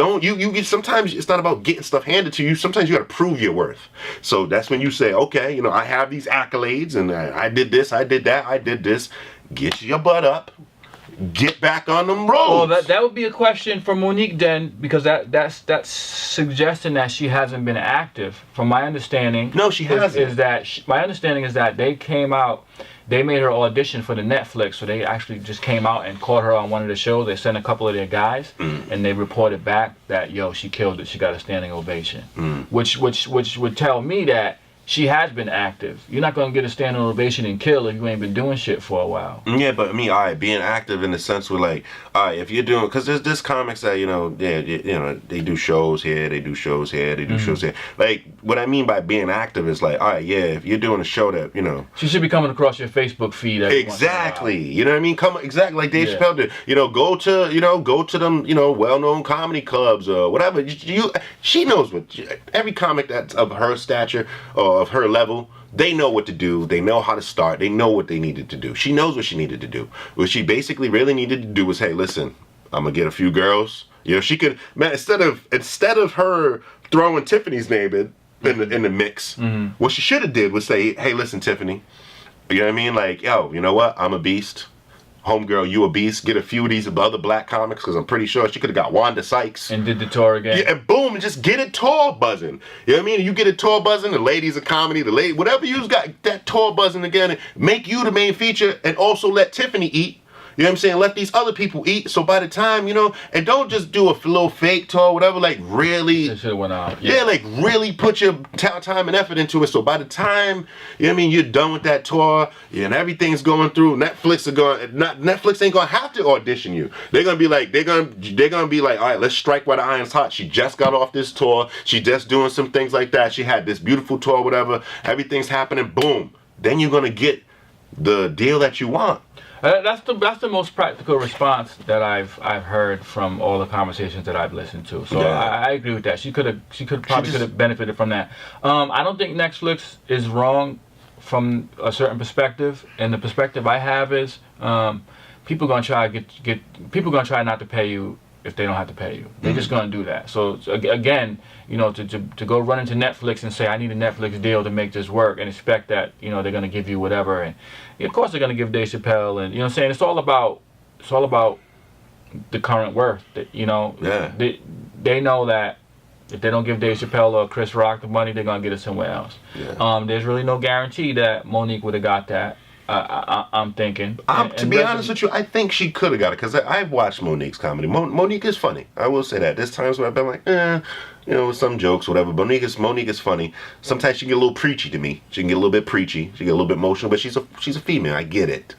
I mean? You sometimes it's not about getting stuff handed to you. Sometimes you got to prove your worth. So that's when you say, okay, I have these accolades and I did this, I did that, I did this. Get your butt up. Get back on them roads. Well, that would be a question for Monique then, because that's suggesting that she hasn't been active. From my understanding, no, she hasn't. My understanding is that they came out. They made her audition for the Netflix, so they actually just came out and caught her on one of the shows. They sent a couple of their guys, and they reported back that, she killed it. She got a standing ovation, which would tell me that she has been active. You're not going to get a standing ovation and kill if you ain't been doing shit for a while. Yeah, but all right, being active in the sense where, like, all right, if you're doing, because there's comics that, they do shows here, they do shows here, they do shows here. Like, what I mean by being active is like, all right, yeah, if you're doing a show that, She should be coming across your Facebook feed every exactly. You know what I mean? Exactly like Dave Chappelle did. Go to them, well-known comedy clubs or whatever. She knows every comic that's of her stature or of her level, they know what to do. They know how to start. They know what they needed to do. She knows what she needed to do. What she basically really needed to do was, hey, listen, I'm gonna get a few girls. She could, man, instead of her throwing Tiffany's name in the mix, what she should have did was say, hey, listen, Tiffany, you know what I mean? Like, yo, you know what? I'm a beast. Homegirl, you a beast. Get a few of these other black comics, because I'm pretty sure she could have got Wanda Sykes. And did the tour again. Yeah, and boom, and just get it tour buzzing. You know what I mean? You get it tour buzzing, the ladies of comedy, whatever you've got, that tour buzzing again, and make you the main feature, and also let Tiffany eat. You know what I'm saying? Let these other people eat. So by the time, and don't just do a little fake tour, whatever, like really. It should have went out. Yeah, like really put your time and effort into it. So by the time, you're done with that tour, and everything's going through, Netflix ain't gonna have to audition you. They're gonna be like, all right, let's strike while the iron's hot. She just got off this tour. She just doing some things like that. She had this beautiful tour, whatever. Everything's happening. Boom. Then you're gonna get the deal that you want. That's the most practical response that I've heard from all the conversations that I've listened to. So I agree with that. She could have benefited from that. I don't think Netflix is wrong from a certain perspective, and the perspective I have is people gonna try not to pay you if they don't have to pay you. They're just gonna do that. So again, to go run into Netflix and say, I need a Netflix deal to make this work, and expect that they're gonna give you whatever, and of course they're gonna give Dave Chappelle, and I'm saying, it's all about the current worth. They know that if they don't give Dave Chappelle or Chris Rock the money, they're gonna get it somewhere else. There's really no guarantee that Monique would have got that. I'm thinking. To be honest with you, I think she could have got it, because I've watched Monique's comedy. Monique is funny. I will say that. There's times where I've been like, some jokes, whatever. Monique is funny. Sometimes she can get a little preachy to me. She can get a little bit preachy. She can get a little bit emotional, but she's a female. I get it.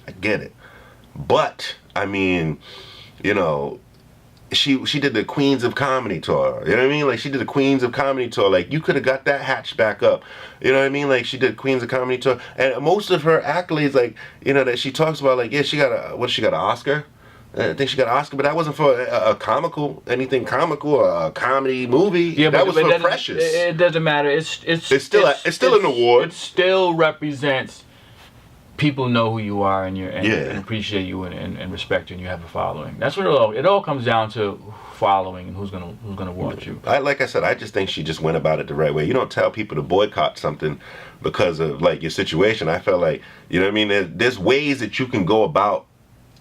But I mean, she did the Queens of Comedy tour. You know what I mean? Like, she did the Queens of Comedy tour. Like, you could have got that hatched back up. You know what I mean? Like, she did Queens of Comedy tour, and most of her accolades, like, you know, that she talks about, like, yeah, she got an Oscar. I think she got an Oscar, but that wasn't for a comical, anything comical, a comedy movie. Yeah, that was for Precious. It doesn't matter. It's still an award. It still represents. People know who you are, and appreciate you and respect you, and you have a following. That's what it all comes down to: following and who's gonna watch you. Like I said, I just think she just went about it the right way. You don't tell people to boycott something because of like your situation. I felt like, you know what I mean. There's ways that you can go about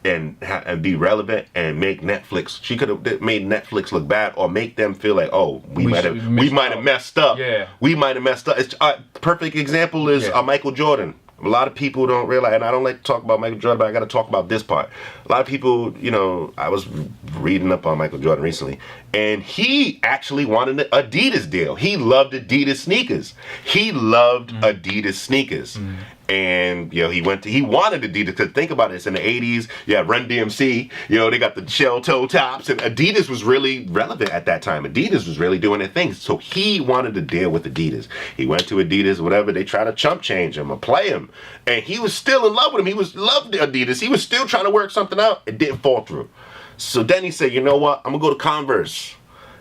and be relevant and make Netflix. She could have made Netflix look bad, or make them feel like, oh, we might have messed up. Yeah, we might have messed up. It's perfect example is Michael Jordan. A lot of people don't realize, and I don't like to talk about Michael Jordan, but I got to talk about this part. A lot of people, you know, I was reading up on Michael Jordan recently, and he actually wanted an Adidas deal. He loved Adidas sneakers. And, you know, he wanted Adidas, because think about it, it's in the 80s, you had Run DMC, you know, they got the shell toe tops, and Adidas was really relevant at that time. Adidas was really doing their thing, so he wanted to deal with Adidas. He went to Adidas, whatever, they tried to chump change him or play him, and he was still in love with him. He loved Adidas. He was still trying to work something out. It didn't fall through. So then he said, you know what, I'm gonna go to Converse.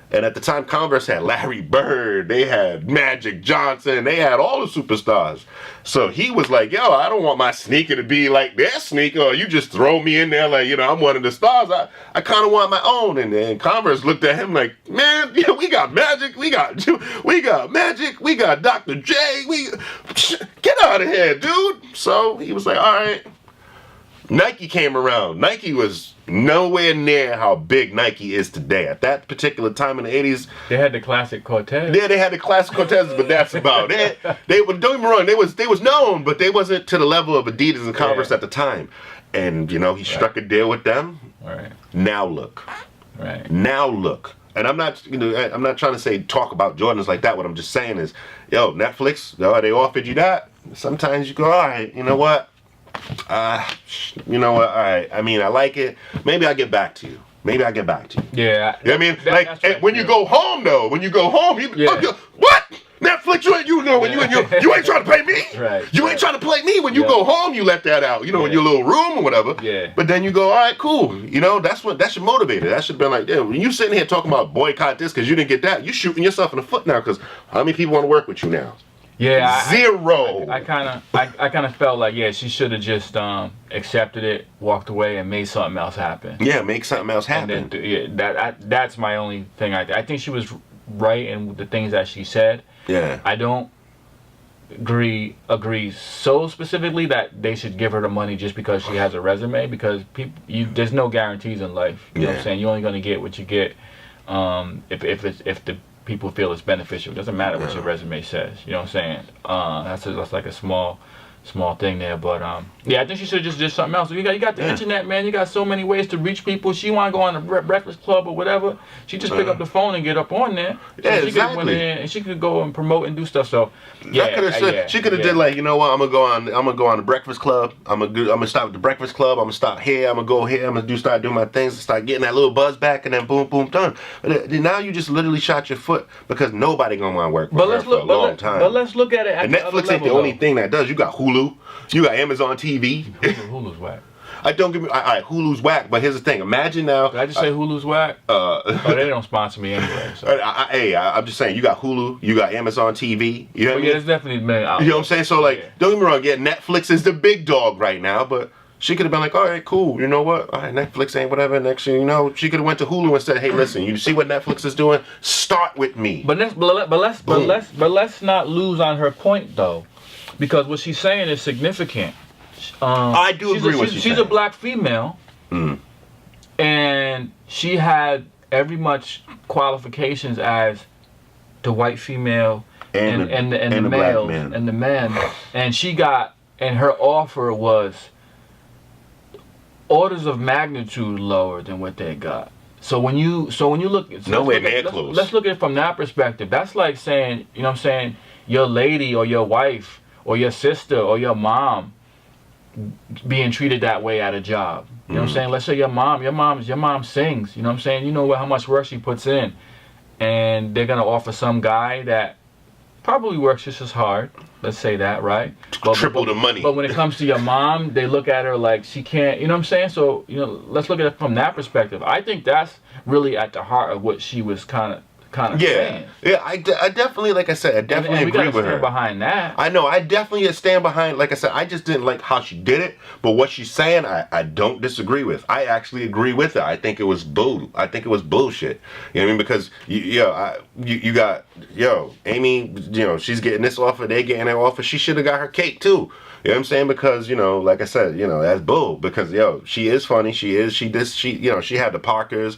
And at the time, Converse had Larry Bird, they had Magic Johnson, they had all the superstars. So he was like, yo, I don't want my sneaker to be like their sneaker, or you just throw me in there like, you know, I'm one of the stars. I kind of want my own. And then Converse looked at him like, man, yeah, we got Magic, we got Magic, we got Dr. J, get out of here, dude. So he was like, all right. Nike came around. Nike was nowhere near how big Nike is today. At that particular time in the 80s, they had the classic Cortez. Yeah, they had the classic Cortez, but that's about it. They were, don't get me wrong, they was known, but they wasn't to the level of Adidas and Converse at the time. And you know, he struck a deal with them. Right. Now look. Right. Now look. And I'm not trying to say talk about Jordans like that. What I'm just saying is, yo, Netflix, they offered you that. Sometimes you go, all right, you know what? You know what? All right. I mean, I like it. Maybe I'll get back to you. Yeah. You know what I mean, like, when you go home, though, you what? Netflix, you ain't trying to pay me. Right. You ain't trying to play me. When you go home, you let that out, you know, in your little room or whatever. Yeah. But then you go, all right, cool. You know, that should motivate it. That should have been like, when you sitting here talking about boycott this because you didn't get that, you shooting yourself in the foot now, because how many people want to work with you now? Yeah, Zero. I kind of felt like, she should have just accepted it, walked away, and made something else happen. Yeah, make something else happen. And then, that's my only thing. I think she was right in the things that she said. Yeah. I don't agree so specifically that they should give her the money just because she has a resume, because there's no guarantees in life. You know what I'm saying? You're only gonna get what you get. If the people feel it's beneficial. It doesn't matter what your resume says. You know what I'm saying? That's like a small thing there. But I think she should just did something else. You got the internet, man. You got so many ways to reach people. She want to go on the Breakfast Club or whatever. She just pick up the phone and get up on there. So she could went in and she could go and promote and do stuff. So she could have did like, you know what? I'm gonna go on the Breakfast Club. I'm gonna stop at the Breakfast Club. I'm gonna stop here. I'm gonna go here. I'm gonna start doing my things. Start getting that little buzz back, and then boom, boom, done. But now you just literally shot your foot, because nobody gonna want to work for her for a long time. But let's look at it. And Netflix ain't the only thing that does. You got Hulu. You got Amazon TV. Hulu's whack. Don't get me. All right, Hulu's whack. But here's the thing. Imagine now. Did I just say Hulu's whack? They don't sponsor me anyway. So. I'm just saying. You got Hulu. You got Amazon TV. You know what I mean? It's definitely been. You know what I'm saying? So don't get me wrong. Yeah, Netflix is the big dog right now, but she could have been like, all right, cool. You know what? All right, Netflix ain't whatever. Next thing you know, she could have went to Hulu and said, hey, listen, you see what Netflix is doing? Start with me. But let's not lose on her point though, because what she's saying is significant. I do agree with you. She's a black female, and she had every much qualifications as the white female and the males and the men, and she got, and her offer was orders of magnitude lower than what they got. So when you look, nowhere near close. Let's look at it from that perspective. That's like saying, you know what I'm saying, your lady or your wife or your sister or your mom being treated that way at a job. You know what I'm saying? Let's say your mom sings. You know what I'm saying? You know how much work she puts in, and they're gonna offer some guy that probably works just as hard. Let's say that, right? Triple the money. But when it comes to your mom, they look at her like she can't. You know what I'm saying? So let's look at it from that perspective. I think that's really at the heart of what she was kind of saying. Yeah, I definitely, like I said, I definitely and agree with her. Stand behind that. I know, I definitely stand behind. Like I said, I just didn't like how she did it, but what she's saying, I don't disagree with. I actually agree with her. I think it was I think it was bullshit. You know what I mean? Because you got Amy. She's getting this offer, they getting that offer. She should have got her cake too. You know what I'm saying? Because, like I said, that's bull. Because, she is funny. She had the Parkers.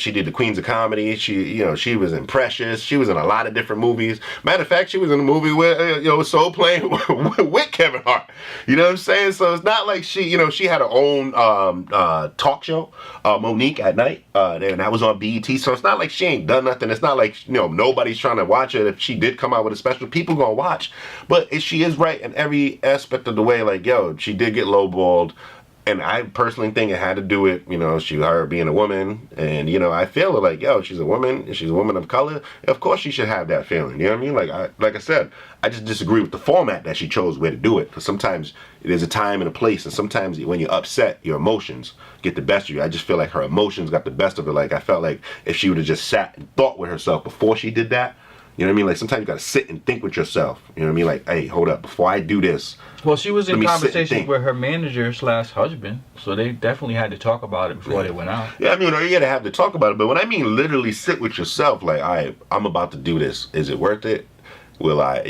She did the Queens of Comedy. She was in Precious. She was in a lot of different movies. Matter of fact, she was in a movie with Soul Plane with Kevin Hart. You know what I'm saying? So it's not like she had her own talk show, Monique at Night. And that was on BET. So it's not like she ain't done nothing. It's not like, nobody's trying to watch it. If she did come out with a special, people gonna watch. But she is right in every aspect of the way, like, she did get lowballed, and I personally think it had to do with, her being a woman, and, I feel like, she's a woman, and she's a woman of color, of course she should have that feeling, you know what I mean? Like I said, I just disagree with the format that she chose where to do it, because sometimes there's a time and a place, and sometimes when you're upset, your emotions get the best of you. I just feel like her emotions got the best of her. Like, I felt like if she would have just sat and thought with herself before she did that, you know what I mean? Like, sometimes you gotta sit and think with yourself. You know what I mean? Like, hey, hold up, before I do this. Well, she was in conversations with her manager / husband, so they definitely had to talk about it before they went out. Yeah, I mean, you gotta have to talk about it. But when I mean literally sit with yourself, like, all right, I'm about to do this. Is it worth it? Will I,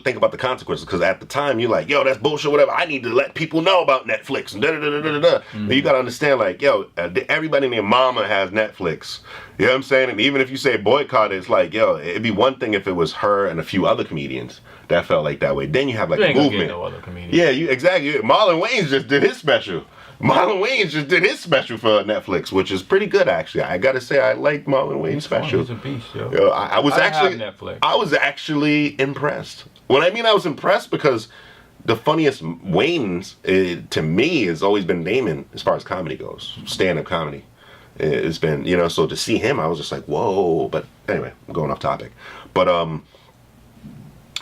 think about the consequences? Because at the time, you're like, that's bullshit, whatever. I need to let people know about Netflix and da-da-da-da-da-da. But you got to understand, like, everybody and their mama has Netflix. You know what I'm saying? And even if you say boycott, it's like, it'd be one thing if it was her and a few other comedians that felt like that way. Then you have, like, a movement. No other comedians. Yeah, exactly. Marlon Wayans just did his special. Marlon Wayans just did his special for Netflix, which is pretty good, actually. I gotta say, I like Marlon Wayans' special. He's a beast, yo. I was actually impressed. When I mean I was impressed, because the funniest Wayans to me has always been Damon as far as comedy goes, stand-up comedy. It's been, so to see him, I was just like, whoa. But anyway, I'm going off topic. But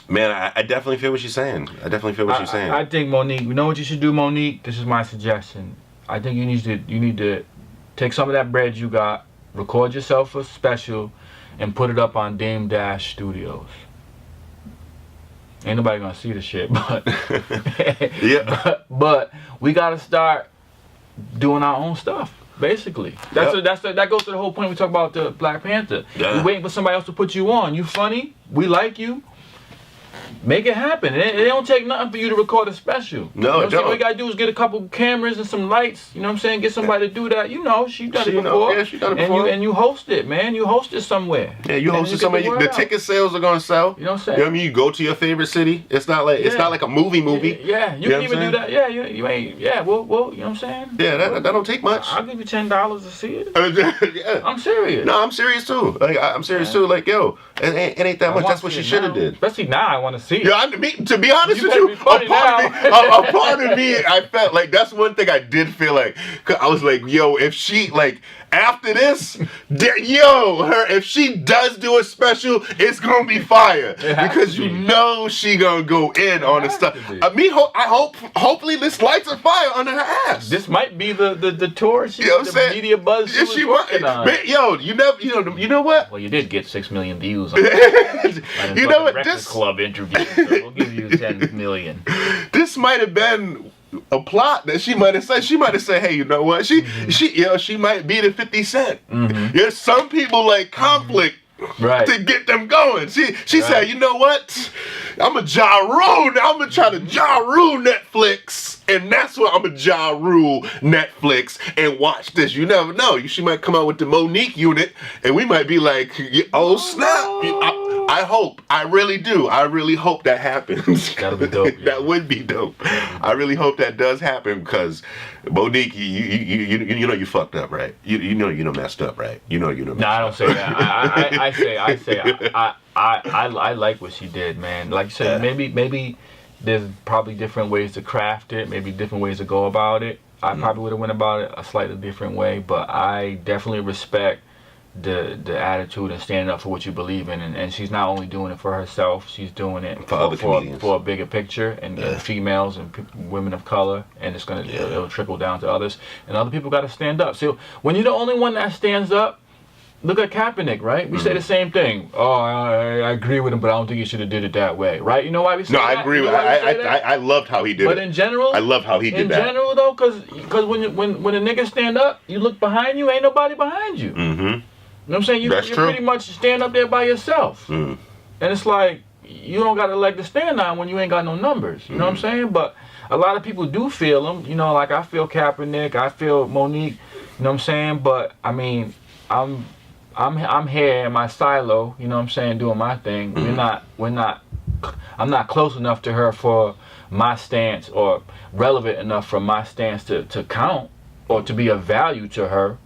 man, I definitely feel what she's saying. I think, Monique, you know what you should do, Monique? This is my suggestion. I think you need to take some of that bread you got, record yourself a special, and put it up on Dame Dash Studios. Ain't nobody gonna see the shit, but yeah. But we gotta start doing our own stuff. Basically, that goes to the whole point we talk about the Black Panther. Yeah. You're waiting for somebody else to put you on. You funny, we like you. Make it happen. It don't take nothing for you to record a special. No, it don't. All you gotta do is get a couple cameras and some lights. You know what I'm saying? Get somebody to do that. She done it before. She done it before. And you host it, man. You host it somewhere. Yeah, you host it somewhere. The ticket sales are gonna sell. You know what I'm saying? You know what I mean? You go to your favorite city. It's not like a movie. Yeah, you can even do that. Yeah, you ain't. Yeah, well, you know what I'm saying? Yeah, that don't take much. I'll give you $10 to see it. Yeah. I'm serious. No, I'm serious too. Like, I'm serious too. Like, it ain't that much. That's what she should have did. Especially now, I want to see it. Yeah, to be honest with you, a part of me, I felt like that's one thing I did feel like. I was like, if she, like, after this, if she does do a special, it's gonna be fire, because she gonna go in on the stuff. Hopefully this lights a fire under her ass. This might be the tour. The media buzz she was working on. Man, you know what? Well, you did get 6 million views on you know what? Breakfast Club interview. So we'll give you 10 million. This might have been a plot that she might have said. She might have said, "Hey, you know what? She might be the 50 Cent." Yeah, some people like conflict. Right. To get them going. She said, you know what? I'm a Ja Rule. Now I'm going to try to Ja Rule Netflix. And that's what I'm going to Ja Rule Netflix and watch this. You never know. She might come out with the Monique unit and we might be like, oh snap. I hope. I really do. I really hope that happens. That'll be dope. That would be dope. I really hope that does happen, because Monique, you know you fucked up, right? You know messed up, right? You know messed up. No, I don't say that. I say I like what she did, man. Like you said, maybe there's probably different ways to craft it, maybe different ways to go about it. I probably would have went about it a slightly different way, but I definitely respect the attitude and standing up for what you believe in, and she's not only doing it for herself, she's doing it for a bigger picture, and females and women of color, and it's gonna it'll trickle down to others, and other people got to stand up. So when you're the only one that stands up, look at Kaepernick, right? We say the same thing. Oh, I agree with him, but I don't think he should have did it that way, right? You know why we say that? No, I agree with I loved how he did it. But in general, I love how he did that. In general, though, because when a nigga stand up, you look behind you, ain't nobody behind you. Mm-hmm. You know what I'm saying? You're pretty much stand up there by yourself. And it's like, you don't got a leg to stand on when you ain't got no numbers. You know what I'm saying? But a lot of people do feel them. You know, like I feel Kaepernick, I feel Monique. You know what I'm saying? But, I mean, I'm here in my silo, you know what I'm saying, doing my thing. I'm not close enough to her for my stance, or relevant enough for my stance to count, or to be of value to her.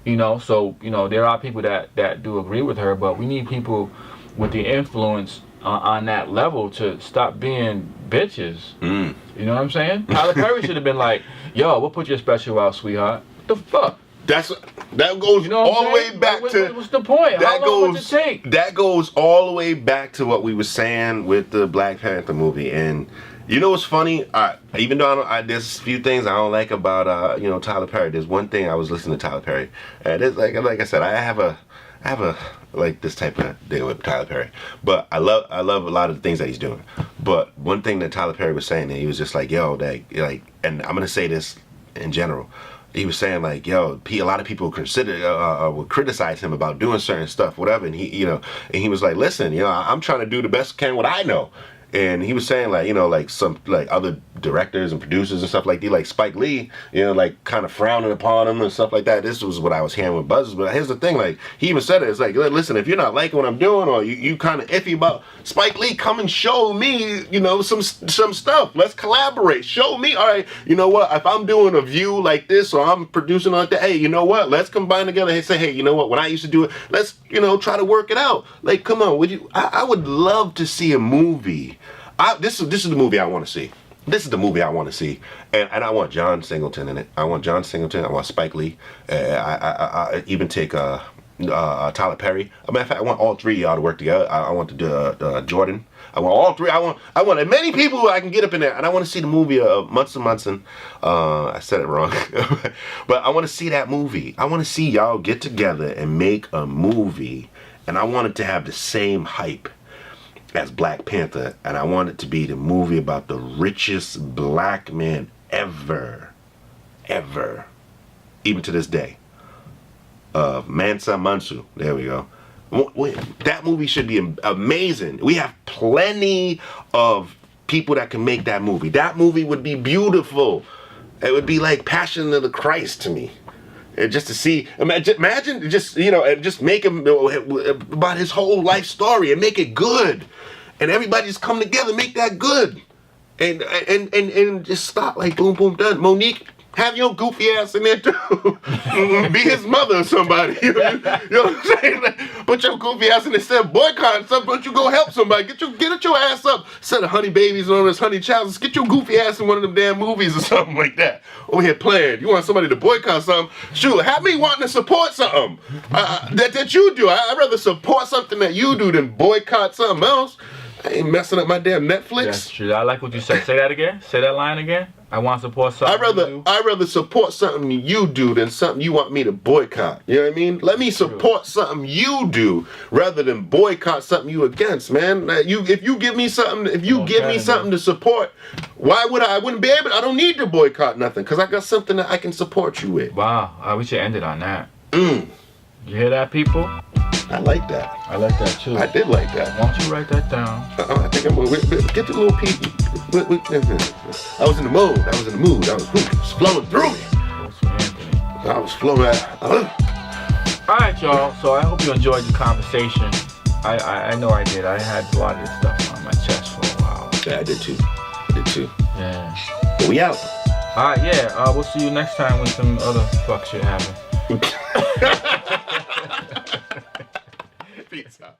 You know, so, you know, there are people that do agree with her, but we need people with the influence on that level to stop being bitches. You know what I'm saying? Tyler Perry should have been like, yo, we'll put your special out, sweetheart. What the fuck? That goes all the way back to. What's the point? How long would it take? That goes all the way back to what we were saying with the Black Panther movie. And you know what's funny? Even though there's a few things I don't like about Tyler Perry. There's one thing I was listening to Tyler Perry. There's like I said, I have a like this type of deal with Tyler Perry. But I love a lot of the things that he's doing. But one thing that Tyler Perry was saying, and he was just like, yo, and I'm gonna say this in general. He was saying like, yo, a lot of people would criticize him about doing certain stuff, whatever. And he was like, listen, I'm trying to do the best I can what I know. And he was saying like, some like other directors and producers and stuff like that, like Spike Lee, like kind of frowning upon him and stuff like that. This was what I was hearing with buzzers. But here's the thing, like he even said it. It's like, listen, if you're not liking what I'm doing, or you kind of iffy about Spike Lee, come and show me, some stuff. Let's collaborate. Show me. All right, you know what? If I'm doing a view like this, or I'm producing like that, hey, you know what? Let's combine together and say, hey, you know what? When I used to do it, let's try to work it out. Like, come on, would you? I would love to see a movie. This is the movie I want to see. This is the movie I want to see, and I want John Singleton in it. I want John Singleton. I want Spike Lee. I even take Tyler Perry. As a matter of fact, I want all three of y'all to work together. I want to do Jordan. I want all three. I want as many people I can get up in there, and I want to see the movie Munson. I said it wrong, but I want to see that movie. I want to see y'all get together and make a movie, and I want it to have the same hype as Black Panther, and I want it to be the movie about the richest black man ever, even to this day. Mansa Musa. There we go. That movie should be amazing. We have plenty of people that can make that movie. That movie would be beautiful. It would be like Passion of the Christ to me. And just to see, imagine just make him about his whole life story and make it good, and everybody just come together, make that good, and just stop like boom boom done. Monique, have your goofy ass in there too. Be his mother or somebody. You know what I'm saying? Put your goofy ass in there. Instead of boycotting something, why don't you go help somebody? Get your ass up. Instead of Honey Babies and all this Honey Childs, get your goofy ass in one of them damn movies or something like that. Over here playing. You want somebody to boycott something? Shoot, have me wanting to support something that you do. I'd rather support something that you do than boycott something else. I ain't messing up my damn Netflix. That's true. I like what you said. Say that again. Say that line again. I want to support something. I'd rather support something you do than something you want me to boycott. You know what I mean? Let me support something you do rather than boycott something you against, man. If you give me something to support, why would I wouldn't be able. I don't need to boycott nothing because I got something that I can support you with. Wow. We should end it on that. You hear that, people? I like that. I like that too. I did like that. Why don't you write that down? I think I'm gonna get the little piece. I was in the mood. I was flowing through me. I was flowing. All right, y'all. So I hope you enjoyed the conversation. I know I did. I had a lot of this stuff on my chest for a while. Yeah, I did too. Yeah. But we out. All right, yeah. We'll see you next time when some other fuck shit happens. Pizza.